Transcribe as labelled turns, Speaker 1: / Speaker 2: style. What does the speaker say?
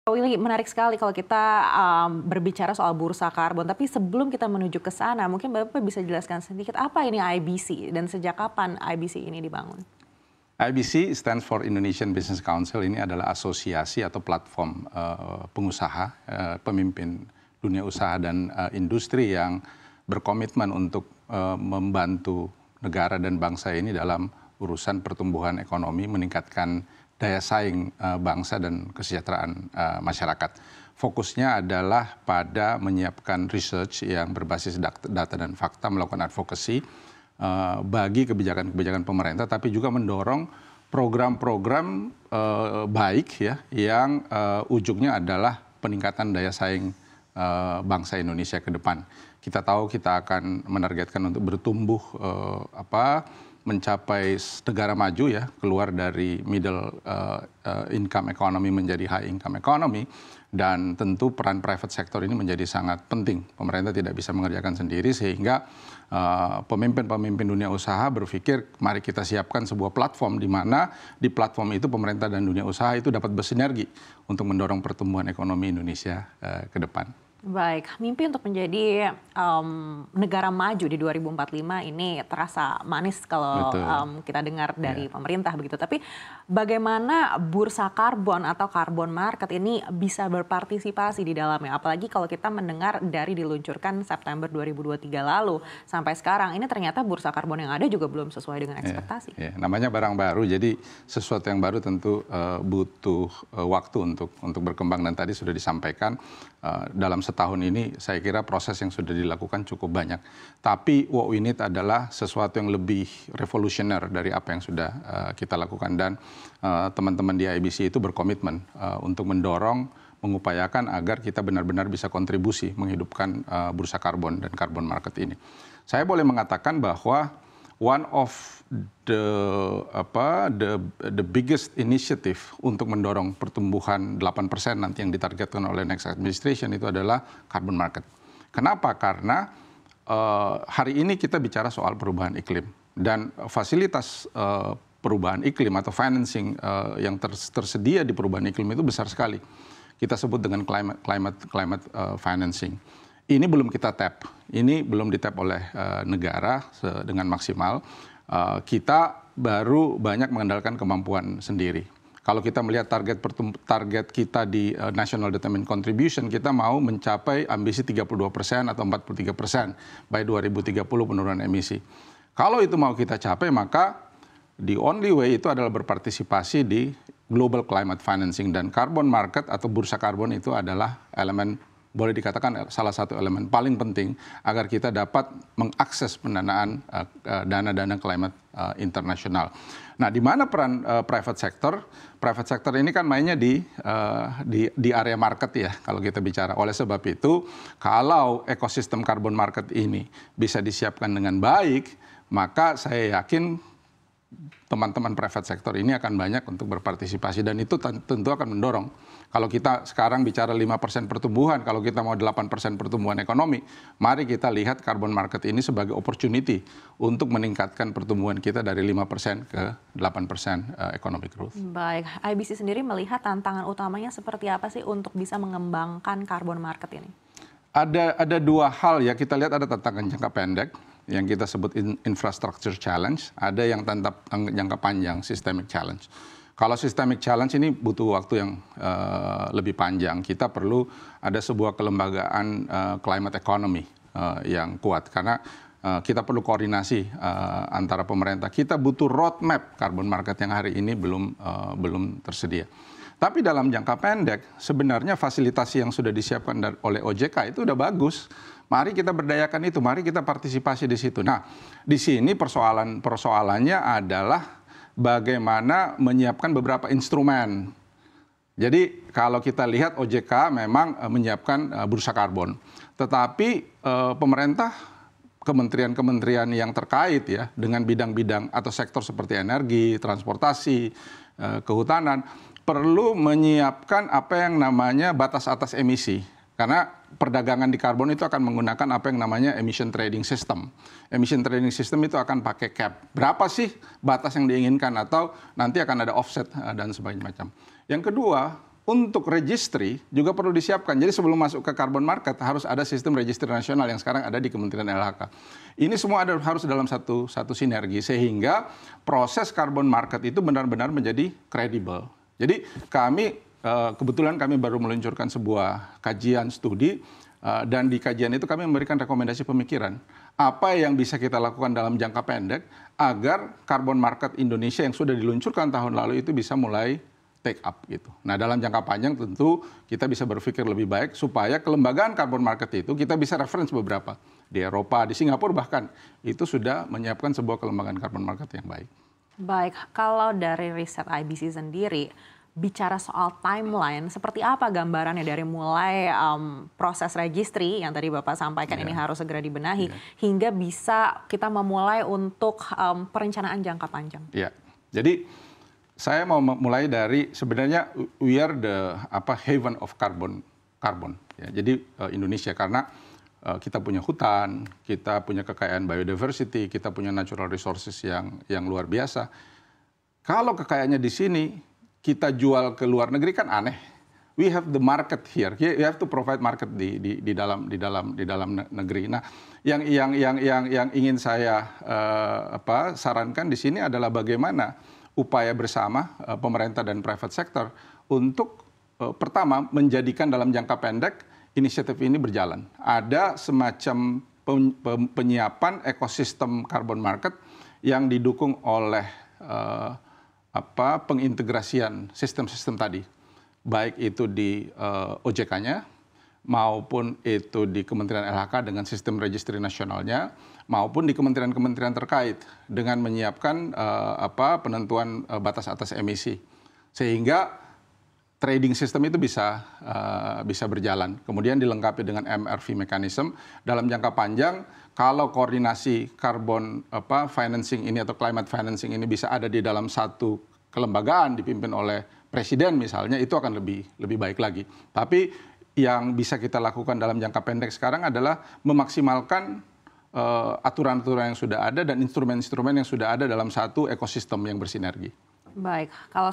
Speaker 1: Willy, menarik sekali kalau kita berbicara soal bursa karbon. Tapi sebelum kita menuju ke sana, mungkin Bapak bisa jelaskan sedikit apa ini IBC dan sejak kapan IBC ini dibangun?
Speaker 2: IBC stands for Indonesian Business Council. Ini adalah asosiasi atau platform pengusaha, pemimpin dunia usaha dan industri yang berkomitmen untuk membantu negara dan bangsa ini dalam urusan pertumbuhan ekonomi, meningkatkan daya saing bangsa dan kesejahteraan masyarakat. Fokusnya adalah pada menyiapkan research yang berbasis data dan fakta, melakukan advocacy bagi kebijakan-kebijakan pemerintah, tapi juga mendorong program-program baik ya, yang ujungnya adalah peningkatan daya saing bangsa Indonesia ke depan. Kita tahu kita akan menargetkan untuk bertumbuh mencapai negara maju ya, keluar dari middle income economy menjadi high income economy, dan tentu peran private sector ini menjadi sangat penting. Pemerintah tidak bisa mengerjakan sendiri, sehingga pemimpin-pemimpin dunia usaha berpikir mari kita siapkan sebuah platform di mana di platform itu pemerintah dan dunia usaha itu dapat bersinergi untuk mendorong pertumbuhan ekonomi Indonesia ke depan.
Speaker 1: Baik, mimpi untuk menjadi negara maju di 2045 ini terasa manis kalau kita dengar dari pemerintah begitu. Tapi bagaimana bursa karbon atau carbon market ini bisa berpartisipasi di dalamnya? Apalagi kalau kita mendengar dari diluncurkan September 2023 lalu sampai sekarang, ini ternyata bursa karbon yang ada juga belum sesuai dengan ekspektasi.
Speaker 2: Namanya barang baru, jadi sesuatu yang baru tentu butuh waktu untuk berkembang, dan tadi sudah disampaikan dalam setahun ini saya kira proses yang sudah dilakukan cukup banyak. Tapi what we need adalah sesuatu yang lebih revolusioner dari apa yang sudah kita lakukan, dan teman-teman di IBC itu berkomitmen untuk mendorong, mengupayakan agar kita benar-benar bisa kontribusi menghidupkan bursa karbon dan carbon market ini. Saya boleh mengatakan bahwa one of the biggest initiative untuk mendorong pertumbuhan 8% nanti yang ditargetkan oleh next administration itu adalah carbon market. Kenapa? Karena hari ini kita bicara soal perubahan iklim, dan fasilitas perubahan iklim atau financing yang tersedia di perubahan iklim itu besar sekali. Kita sebut dengan climate financing. Ini belum kita tap, ini belum ditap oleh negara dengan maksimal. Kita baru banyak mengandalkan kemampuan sendiri. Kalau kita melihat target kita di National Determined Contribution, kita mau mencapai ambisi 32% atau 43% by 2030 penurunan emisi. Kalau itu mau kita capai, maka the only way itu adalah berpartisipasi di global climate financing, dan carbon market atau bursa karbon itu adalah elemen, boleh dikatakan salah satu elemen paling penting agar kita dapat mengakses pendanaan dana-dana climate internasional. Nah, di mana peran private sector? Private sector ini kan mainnya di area market ya, kalau kita bicara. Oleh sebab itu, kalau ekosistem carbon market ini bisa disiapkan dengan baik, maka saya yakin teman-teman private sector ini akan banyak untuk berpartisipasi, dan itu tentu akan mendorong. Kalau kita sekarang bicara 5% pertumbuhan, kalau kita mau 8% pertumbuhan ekonomi, mari kita lihat carbon market ini sebagai opportunity untuk meningkatkan pertumbuhan kita dari 5% ke 8% economic growth.
Speaker 1: Baik, IBC sendiri melihat tantangan utamanya seperti apa sih untuk bisa mengembangkan carbon market ini?
Speaker 2: Ada dua hal ya, kita lihat ada tantangan jangka pendek yang kita sebut infrastructure challenge, ada yang jangka panjang, systemic challenge. Kalau systemic challenge ini butuh waktu yang lebih panjang. Kita perlu ada sebuah kelembagaan climate economy yang kuat, karena kita perlu koordinasi antara pemerintah. Kita butuh roadmap carbon market yang hari ini belum tersedia. Tapi dalam jangka pendek, sebenarnya fasilitasi yang sudah disiapkan oleh OJK itu udah bagus. Mari kita berdayakan itu, mari kita partisipasi di situ. Nah, di sini persoalannya adalah bagaimana menyiapkan beberapa instrumen. Jadi kalau kita lihat OJK memang menyiapkan bursa karbon, tetapi pemerintah, kementerian-kementerian yang terkait ya dengan bidang-bidang atau sektor seperti energi, transportasi, kehutanan, perlu menyiapkan apa yang namanya batas atas emisi. Karena perdagangan di karbon itu akan menggunakan apa yang namanya emission trading system. Emission trading system itu akan pakai cap. Berapa sih batas yang diinginkan, atau nanti akan ada offset dan sebagainya macam. Yang kedua, untuk registry juga perlu disiapkan. Jadi sebelum masuk ke carbon market harus ada sistem registry nasional yang sekarang ada di Kementerian LHK. Ini semua harus dalam satu sinergi sehingga proses carbon market itu benar-benar menjadi kredibel. Jadi kebetulan kami baru meluncurkan sebuah kajian studi dan di kajian itu kami memberikan rekomendasi pemikiran. Apa yang bisa kita lakukan dalam jangka pendek agar carbon market Indonesia yang sudah diluncurkan tahun lalu itu bisa mulai take up gitu. Nah, dalam jangka panjang tentu kita bisa berpikir lebih baik supaya kelembagaan carbon market itu kita bisa reference beberapa. Di Eropa, di Singapura bahkan itu sudah menyiapkan sebuah kelembagaan carbon market yang baik.
Speaker 1: Baik, kalau dari riset IBC sendiri, bicara soal timeline, seperti apa gambarannya dari mulai proses registry yang tadi Bapak sampaikan ini harus segera dibenahi, hingga bisa kita memulai untuk perencanaan jangka panjang?
Speaker 2: Ya, jadi saya mau mulai dari sebenarnya we are the haven of carbon ya. Jadi Indonesia karena kita punya hutan, kita punya kekayaan biodiversity, kita punya natural resources yang luar biasa. Kalau kekayaannya di sini kita jual ke luar negeri kan aneh. We have the market here. We have to provide market di dalam negeri. Nah, yang ingin saya sarankan di sini adalah bagaimana upaya bersama pemerintah dan private sector untuk pertama menjadikan dalam jangka pendek inisiatif ini berjalan. Ada semacam penyiapan ekosistem carbon market yang didukung oleh pengintegrasian sistem-sistem tadi, baik itu di OJK-nya maupun itu di Kementerian LHK dengan sistem registry nasionalnya, maupun di kementerian-kementerian terkait dengan menyiapkan penentuan batas atas emisi, sehingga trading system itu bisa berjalan. Kemudian dilengkapi dengan MRV mechanism dalam jangka panjang. Kalau koordinasi carbon financing ini atau climate financing ini bisa ada di dalam satu kelembagaan dipimpin oleh presiden misalnya, itu akan lebih baik lagi. Tapi yang bisa kita lakukan dalam jangka pendek sekarang adalah memaksimalkan aturan-aturan yang sudah ada dan instrumen-instrumen yang sudah ada dalam satu ekosistem yang bersinergi.
Speaker 1: Baik, kalau